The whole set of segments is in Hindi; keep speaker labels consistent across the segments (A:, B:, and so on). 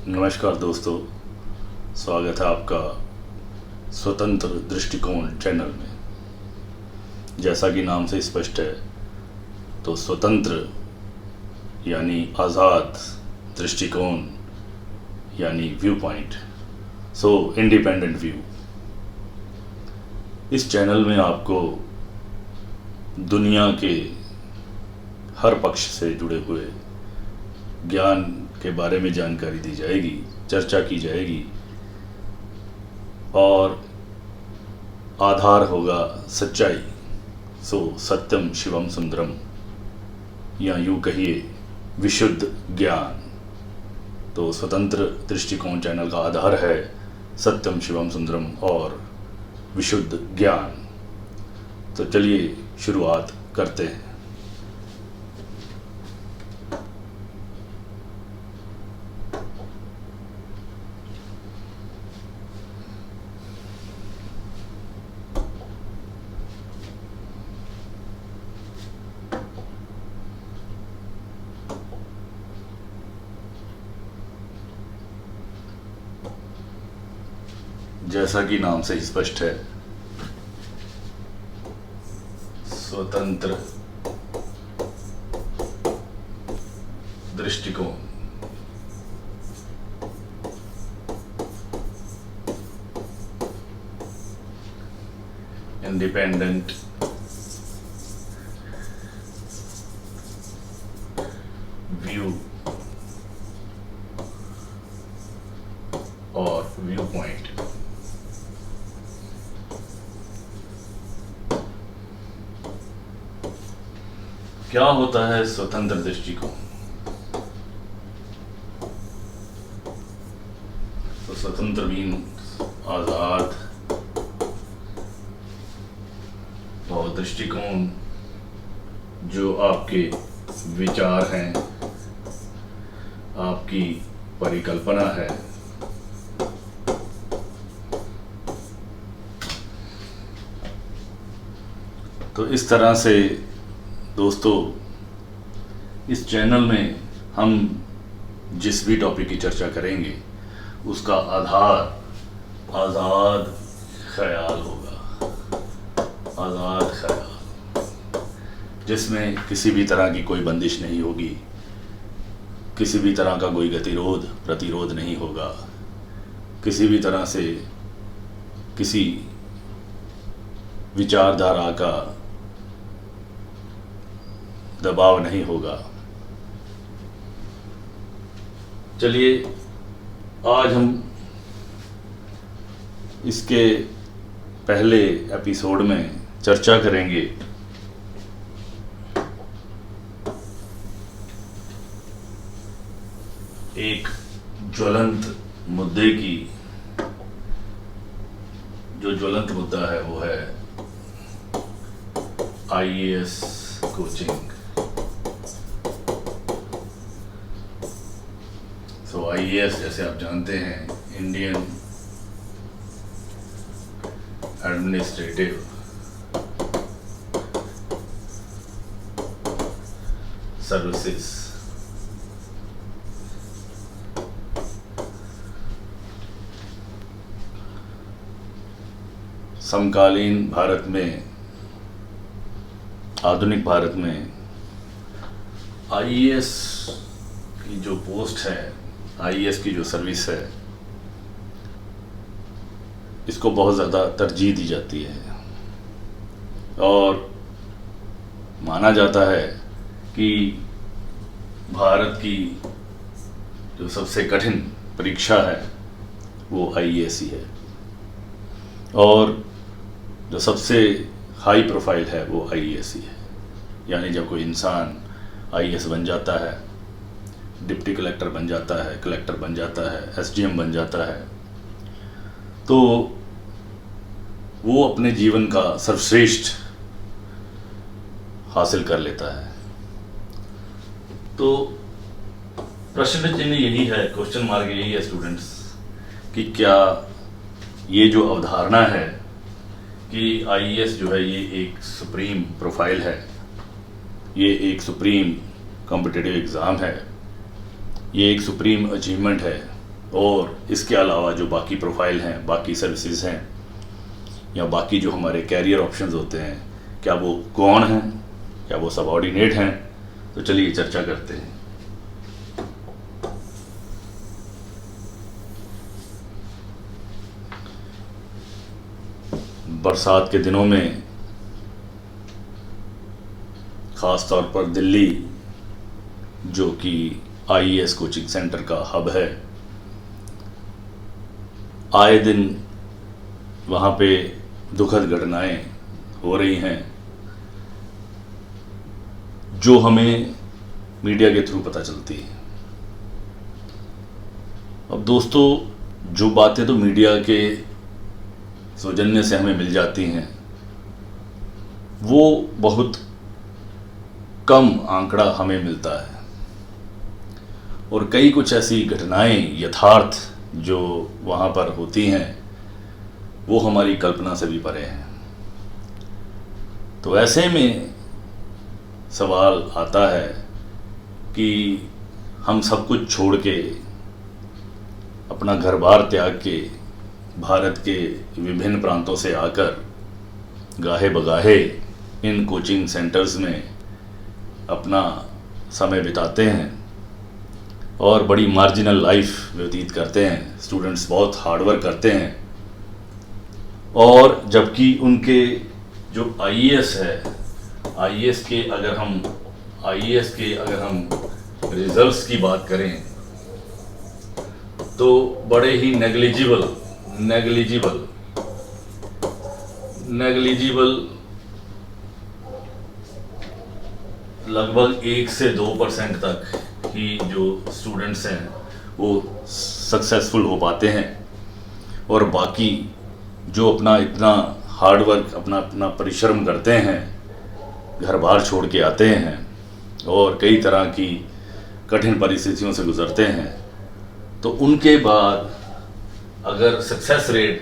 A: नमस्कार दोस्तों, स्वागत है आपका स्वतंत्र दृष्टिकोण चैनल में। जैसा कि नाम से स्पष्ट है, तो स्वतंत्र यानी आज़ाद, दृष्टिकोण यानी व्यू पॉइंट, सो इंडिपेंडेंट व्यू। इस चैनल में आपको दुनिया के हर पक्ष से जुड़े हुए ज्ञान के बारे में जानकारी दी जाएगी, चर्चा की जाएगी और आधार होगा सच्चाई। सो सत्यम शिवम सुंदरम, या यूँ कहिए विशुद्ध ज्ञान। तो स्वतंत्र दृष्टिकोण चैनल का आधार है सत्यम शिवम सुंदरम और विशुद्ध ज्ञान। तो चलिए शुरुआत करते हैं। जैसा कि नाम से स्पष्ट है, स्वतंत्र दृष्टिकोण। इंडिपेंडेंट व्यू और व्यू पॉइंट। क्या होता है स्वतंत्र दृष्टिकोण? तो स्वतंत्र मीन्स आजाद, और दृष्टिकोण जो आपके विचार हैं, आपकी परिकल्पना है। तो इस तरह से दोस्तों, इस चैनल में हम जिस भी टॉपिक की चर्चा करेंगे उसका आधार आज़ाद ख्याल होगा। आज़ाद ख्याल जिसमें किसी भी तरह की कोई बंदिश नहीं होगी, किसी भी तरह का कोई गतिरोध प्रतिरोध नहीं होगा, किसी भी तरह से किसी विचारधारा का दबाव नहीं होगा। चलिए आज हम इसके पहले एपिसोड में चर्चा करेंगे एक ज्वलंत मुद्दे की। जो ज्वलंत मुद्दा है वो है आईएएस कोचिंग। तो आईएएस जैसे आप जानते हैं, इंडियन एडमिनिस्ट्रेटिव सर्विसेज। समकालीन भारत में, आधुनिक भारत में आईएएस की जो पोस्ट है, आईएएस की जो सर्विस है, इसको बहुत ज़्यादा तरजीह दी जाती है और माना जाता है कि भारत की जो सबसे कठिन परीक्षा है वो आईएएस ही है, और जो सबसे हाई प्रोफाइल है वो आईएएस ही है। यानी जब कोई इंसान आईएएस बन जाता है, डिप्टी कलेक्टर बन जाता है, कलेक्टर बन जाता है, एसडीएम बन जाता है, तो वो अपने जीवन का सर्वश्रेष्ठ हासिल कर लेता है। तो प्रश्न चिन्ह यही है, क्वेश्चन मार्क यही है स्टूडेंट्स, कि क्या ये जो अवधारणा है कि आईएएस जो है ये एक सुप्रीम प्रोफाइल है, ये एक सुप्रीम कॉम्पिटिटिव एग्ज़ाम है, ये एक सुप्रीम अचीवमेंट है, और इसके अलावा जो बाकी प्रोफाइल हैं, बाकी सर्विसेज हैं, या बाकी जो हमारे कैरियर ऑप्शंस होते हैं, क्या वो कौन हैं, क्या वो सबऑर्डिनेट हैं। तो चलिए चर्चा करते हैं। बरसात के दिनों में ख़ास तौर पर दिल्ली, जो कि आईएएस कोचिंग सेंटर का हब है, आए दिन वहाँ पे दुखद घटनाएं हो रही हैं जो हमें मीडिया के थ्रू पता चलती है। अब दोस्तों, जो बातें तो मीडिया के सौजन्य से हमें मिल जाती हैं, वो बहुत कम आंकड़ा हमें मिलता है, और कई कुछ ऐसी घटनाएं, यथार्थ जो वहाँ पर होती हैं, वो हमारी कल्पना से भी परे हैं। तो ऐसे में सवाल आता है कि हम सब कुछ छोड़ के, अपना घर बार त्याग के, भारत के विभिन्न प्रांतों से आकर गाहे बगाहे इन कोचिंग सेंटर्स में अपना समय बिताते हैं और बड़ी मार्जिनल लाइफ व्यतीत करते हैं। स्टूडेंट्स बहुत हार्डवर्क करते हैं, और जबकि उनके जो आईएएस है, आईएएस के अगर हम रिजल्ट्स की बात करें तो बड़े ही नेग्लिजिबल लगभग 1 से 2% तक ही जो स्टूडेंट्स हैं वो सक्सेसफुल हो पाते हैं, और बाकी जो अपना इतना हार्डवर्क, अपना परिश्रम करते हैं, घर बार छोड़ के आते हैं और कई तरह की कठिन परिस्थितियों से गुजरते हैं, तो उनके बाद अगर सक्सेस रेट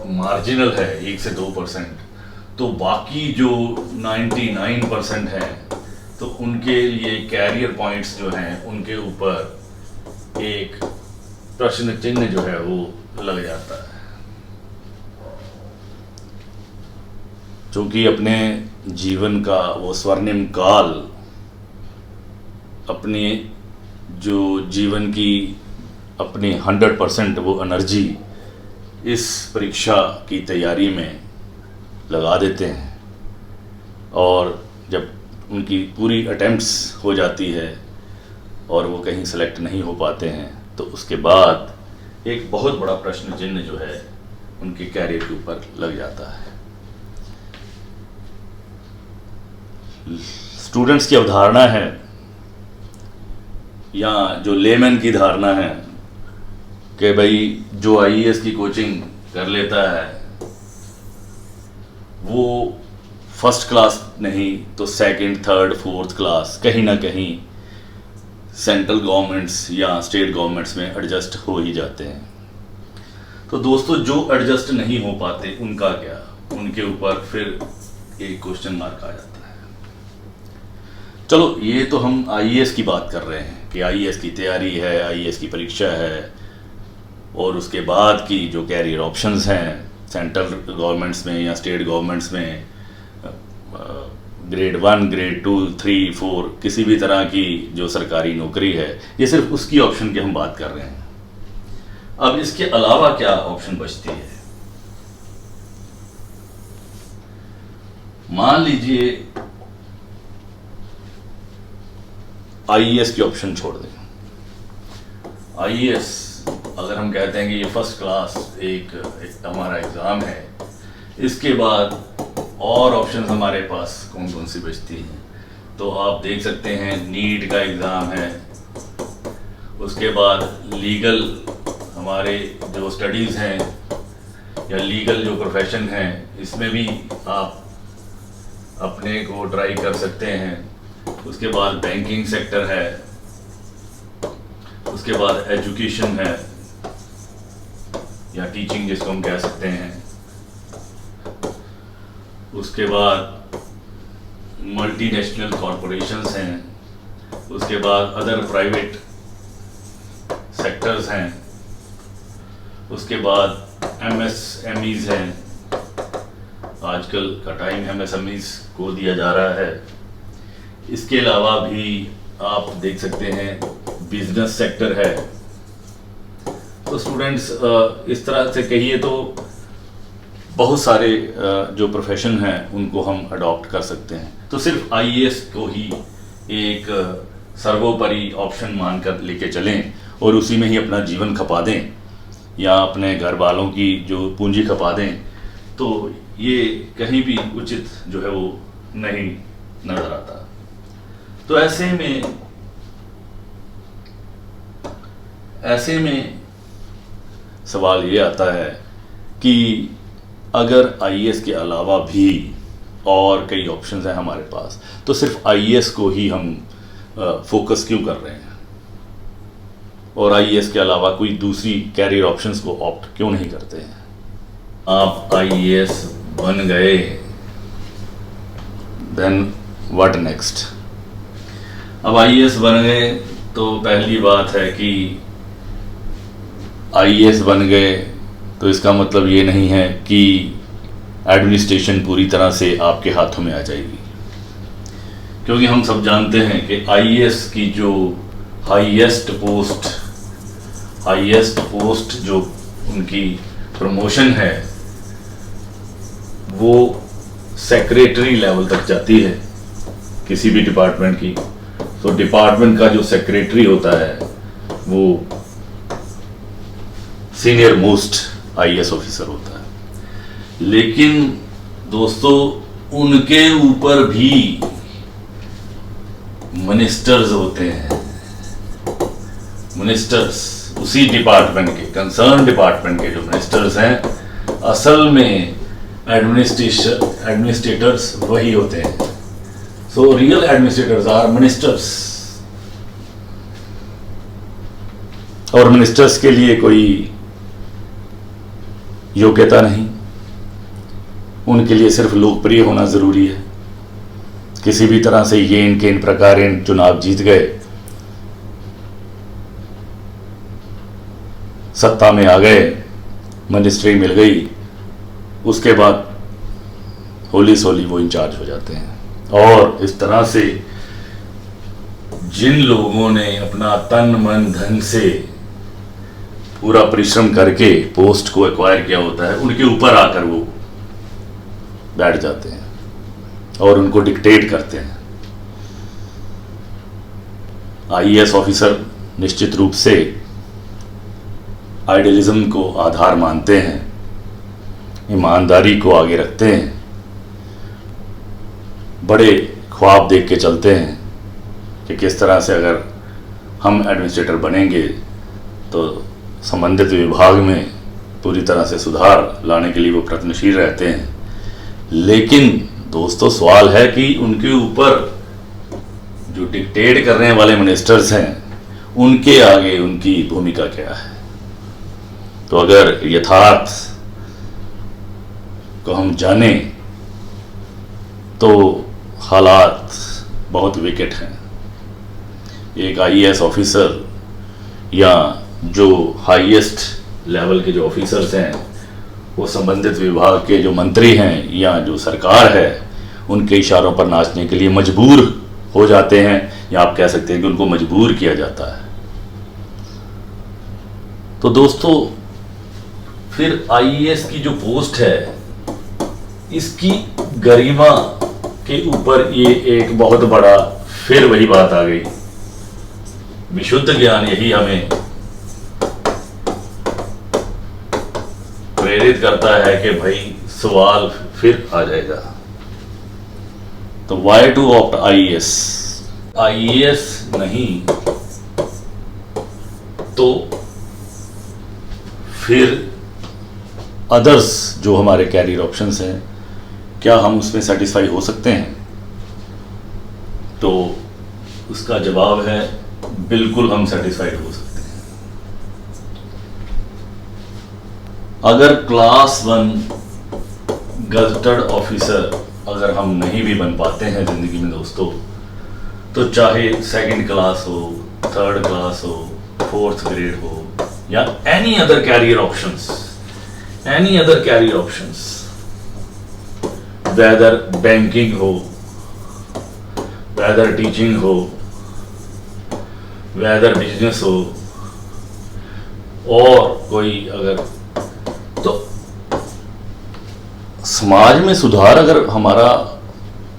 A: मार्जिनल है 1 से 2%, तो बाकी जो 99% हैं, तो उनके लिए कैरियर पॉइंट्स जो हैं, उनके ऊपर एक प्रश्न चिन्ह जो है वो लग जाता है। क्योंकि अपने जीवन का वो स्वर्णिम काल, अपने जो जीवन की अपनी 100% वो एनर्जी इस परीक्षा की तैयारी में लगा देते हैं, और जब उनकी पूरी अटेम्प्ट्स हो जाती है और वो कहीं सेलेक्ट नहीं हो पाते हैं, तो उसके बाद एक बहुत बड़ा प्रश्न चिन्ह जो है उनके कैरियर के ऊपर लग जाता है। स्टूडेंट्स की अवधारणा है, या जो लेमैन की धारणा है, कि भाई जो आईएएस की कोचिंग कर लेता है वो फर्स्ट क्लास नहीं तो सेकंड, थर्ड, फोर्थ क्लास कहीं ना कहीं सेंट्रल गवर्नमेंट्स या स्टेट गवर्नमेंट्स में एडजस्ट हो ही जाते हैं। तो दोस्तों, जो एडजस्ट नहीं हो पाते उनका क्या, उनके ऊपर फिर एक क्वेश्चन मार्क आ जाता है। चलो, ये तो हम आईएएस की बात कर रहे हैं कि आईएएस की तैयारी है, आईएएस की परीक्षा है, और उसके बाद की जो कैरियर ऑप्शंस हैं सेंट्रल गवर्नमेंट्स में या स्टेट गवर्नमेंट्स में, ग्रेड 1, ग्रेड 2, 3, 4 किसी भी तरह की जो सरकारी नौकरी है, ये सिर्फ उसकी ऑप्शन की हम बात कर रहे हैं। अब इसके अलावा क्या ऑप्शन बचती है? मान लीजिए आईएएस की ऑप्शन छोड़ दें। आईएएस अगर हम कहते हैं कि ये फर्स्ट क्लास एक हमारा एग्ज़ाम है, इसके बाद और ऑप्शंस हमारे पास कौन कौन सी बचती हैं? तो आप देख सकते हैं, नीट का एग्ज़ाम है, उसके बाद लीगल हमारे जो स्टडीज़ हैं या लीगल जो प्रोफेशन है, इसमें भी आप अपने को ट्राई कर सकते हैं। उसके बाद बैंकिंग सेक्टर है, उसके बाद एजुकेशन है या टीचिंग जिसको हम कह सकते हैं, उसके बाद मल्टीनेशनल कॉरपोरेशंस हैं, उसके बाद अदर प्राइवेट सेक्टर्स हैं, उसके बाद MSMEs हैं। आजकल का टाइम MSMEs को दिया जा रहा है। इसके अलावा भी आप देख सकते हैं बिजनेस सेक्टर है। तो स्टूडेंट्स इस तरह से कहिए तो बहुत सारे जो प्रोफेशन हैं उनको हम अडॉप्ट कर सकते हैं। तो सिर्फ IAS को ही एक सर्वोपरि ऑप्शन मानकर लेके चलें और उसी में ही अपना जीवन खपा दें या अपने घर वालों की जो पूंजी खपा दें, तो ये कहीं भी उचित जो है वो नहीं नजर आता। तो ऐसे में सवाल ये आता है कि अगर IAS के अलावा भी और कई ऑप्शंस हैं हमारे पास, तो सिर्फ IAS को ही हम फोकस क्यों कर रहे हैं और IAS के अलावा कोई दूसरी कैरियर ऑप्शंस को ऑप्ट क्यों नहीं करते हैं। आप IAS बन गए, देन व्हाट नेक्स्ट। अब IAS बन गए तो पहली बात है कि IAS बन गए तो इसका मतलब ये नहीं है कि एडमिनिस्ट्रेशन पूरी तरह से आपके हाथों में आ जाएगी, क्योंकि हम सब जानते हैं कि IAS की जो हाईएस्ट पोस्ट जो उनकी प्रमोशन है वो सेक्रेटरी लेवल तक जाती है किसी भी डिपार्टमेंट की। तो डिपार्टमेंट का जो सेक्रेटरी होता है वो सीनियर मोस्ट IAS ऑफिसर होता है। लेकिन दोस्तों उनके ऊपर भी मिनिस्टर्स होते हैं। मिनिस्टर्स उसी डिपार्टमेंट के, कंसर्न डिपार्टमेंट के जो मिनिस्टर्स हैं, असल में एडमिनिस्ट्रेटर्स वही होते हैं। So real administrators are ministers. और मिनिस्टर्स के लिए कोई योग्यता नहीं, उनके लिए सिर्फ लोकप्रिय होना जरूरी है। किसी भी तरह से ये इनके इन प्रकार चुनाव जीत गए, सत्ता में आ गए, मिनिस्ट्री मिल गई, उसके बाद होली सोली वो इंचार्ज हो जाते हैं। और इस तरह से जिन लोगों ने अपना तन मन धन से पूरा परिश्रम करके पोस्ट को एक्वायर किया होता है, उनके ऊपर आकर वो बैठ जाते हैं और उनको डिक्टेट करते हैं। IAS ऑफिसर निश्चित रूप से आइडियलिज्म को आधार मानते हैं, ईमानदारी को आगे रखते हैं, बड़े ख्वाब देख के चलते हैं कि किस तरह से अगर हम एडमिनिस्ट्रेटर बनेंगे तो संबंधित विभाग में पूरी तरह से सुधार लाने के लिए वो प्रयत्नशील रहते हैं। लेकिन दोस्तों सवाल है कि उनके ऊपर जो डिक्टेट करने वाले मिनिस्टर्स हैं उनके आगे उनकी भूमिका क्या है। तो अगर यथार्थ को हम जाने तो हालात बहुत विकट हैं। एक IAS ऑफिसर या जो हाईएस्ट लेवल के जो ऑफिसर्स हैं वो संबंधित विभाग के जो मंत्री हैं या जो सरकार है उनके इशारों पर नाचने के लिए मजबूर हो जाते हैं, या आप कह सकते हैं कि उनको मजबूर किया जाता है। तो दोस्तों फिर IAS की जो पोस्ट है इसकी गरिमा के ऊपर ये एक बहुत बड़ा फिर वही बात आ गई। विशुद्ध ज्ञान यही हमें प्रेरित करता है कि भाई सवाल फिर आ जाएगा। तो वाई टू ऑप्ट IAS नहीं तो फिर अदर्स जो हमारे कैरियर ऑप्शंस हैं क्या हम उसमें सेटिस्फाई हो सकते हैं? तो उसका जवाब है बिल्कुल हम सेटिस्फाइड हो सकते हैं। अगर क्लास 1 गजटेड ऑफिसर अगर हम नहीं भी बन पाते हैं ज़िंदगी में दोस्तों, तो चाहे सेकंड क्लास हो, थर्ड क्लास हो, फोर्थ ग्रेड हो, या any other career options, whether banking हो, वेदर टीचिंग हो, वेदर बिजनेस हो, और कोई अगर, तो समाज में सुधार अगर हमारा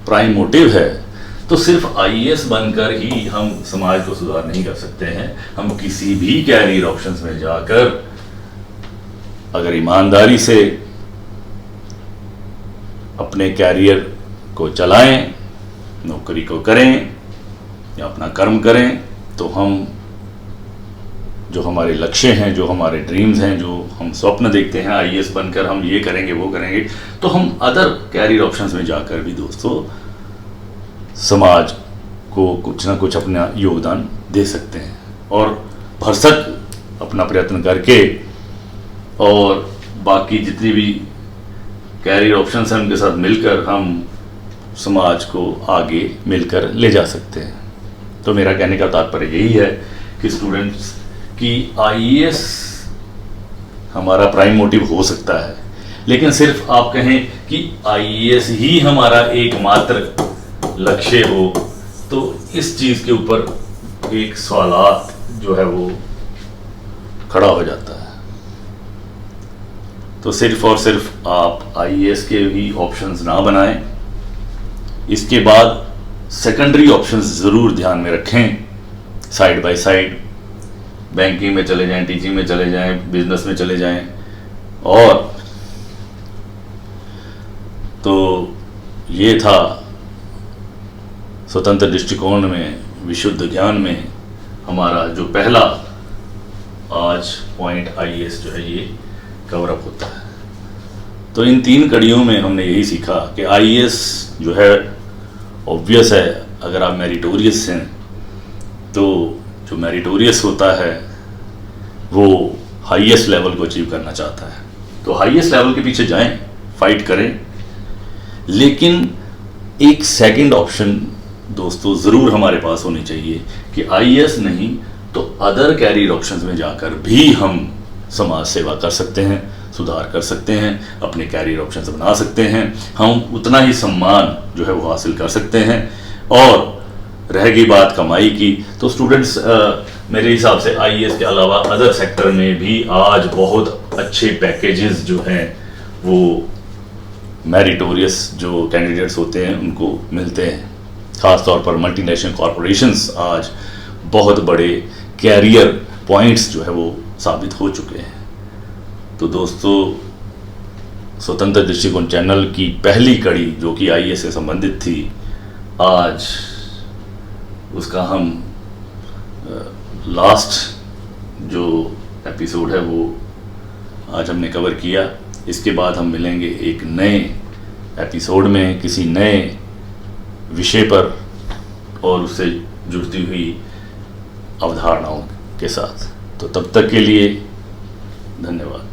A: प्राइम मोटिव है तो सिर्फ आईएएस बनकर ही हम समाज को सुधार नहीं कर सकते हैं। हम किसी भी कैरियर ऑप्शंस में जाकर अगर ईमानदारी से अपने कैरियर को चलाएं, नौकरी को करें या अपना कर्म करें, तो हम जो हमारे लक्ष्य हैं, जो हमारे ड्रीम्स हैं, जो हम स्वप्न देखते हैं आईएएस बनकर हम ये करेंगे वो करेंगे, तो हम अदर कैरियर ऑप्शंस में जाकर भी दोस्तों समाज को कुछ ना कुछ अपना योगदान दे सकते हैं। और भरसक अपना प्रयत्न करके और बाकी जितनी भी कैरियर ऑप्शंस हैं उनके साथ मिलकर हम समाज को आगे मिलकर ले जा सकते हैं। तो मेरा कहने का तात्पर्य यही है कि स्टूडेंट्स की आईएएस हमारा प्राइम मोटिव हो सकता है, लेकिन सिर्फ आप कहें कि आईएएस ही हमारा एकमात्र लक्ष्य हो तो इस चीज के ऊपर एक सवालात जो है वो खड़ा हो जाता है। तो सिर्फ और सिर्फ आप आईएएस के भी ऑप्शंस ना बनाएं, इसके बाद सेकेंडरी ऑप्शंस ज़रूर ध्यान में रखें। साइड बाय साइड बैंकिंग में चले जाएं, टीचिंग में चले जाएं, बिजनेस में चले जाएं। और तो ये था स्वतंत्र दृष्टिकोण में, विशुद्ध ज्ञान में हमारा जो पहला आज पॉइंट आईएएस जो है ये कवर अप होता है। तो इन 3 कड़ियों में हमने यही सीखा कि आईएएस जो है ऑब्वियस है, अगर आप मेरिटोरियस हैं तो जो मेरिटोरियस होता है वो हाईएस्ट लेवल को अचीव करना चाहता है, तो हाईएस्ट लेवल के पीछे जाएं, फाइट करें। लेकिन एक सेकंड ऑप्शन दोस्तों ज़रूर हमारे पास होनी चाहिए कि आईएएस नहीं तो अदर कैरियर ऑप्शंस में जाकर भी हम समाज सेवा कर सकते हैं, सुधार कर सकते हैं, अपने कैरियर ऑप्शंस बना सकते हैं, हम उतना ही सम्मान जो है वो हासिल कर सकते हैं। और रह गई बात कमाई की, तो स्टूडेंट्स मेरे हिसाब से आईएएस के अलावा अदर सेक्टर में भी आज बहुत अच्छे पैकेजेस जो हैं वो मेरिटोरियस जो कैंडिडेट्स होते हैं उनको मिलते हैं। ख़ास तौर पर मल्टीनेशनल कॉरपोरेशंस आज बहुत बड़े कैरियर पॉइंट्स जो है वो साबित हो चुके हैं। तो दोस्तों स्वतंत्र दृष्टिकोण चैनल की पहली कड़ी जो कि आईएएस से संबंधित थी, आज उसका हम लास्ट जो एपिसोड है वो आज हमने कवर किया। इसके बाद हम मिलेंगे एक नए एपिसोड में किसी नए विषय पर और उससे जुड़ती हुई अवधारणाओं के साथ। तो तब तक के लिए धन्यवाद।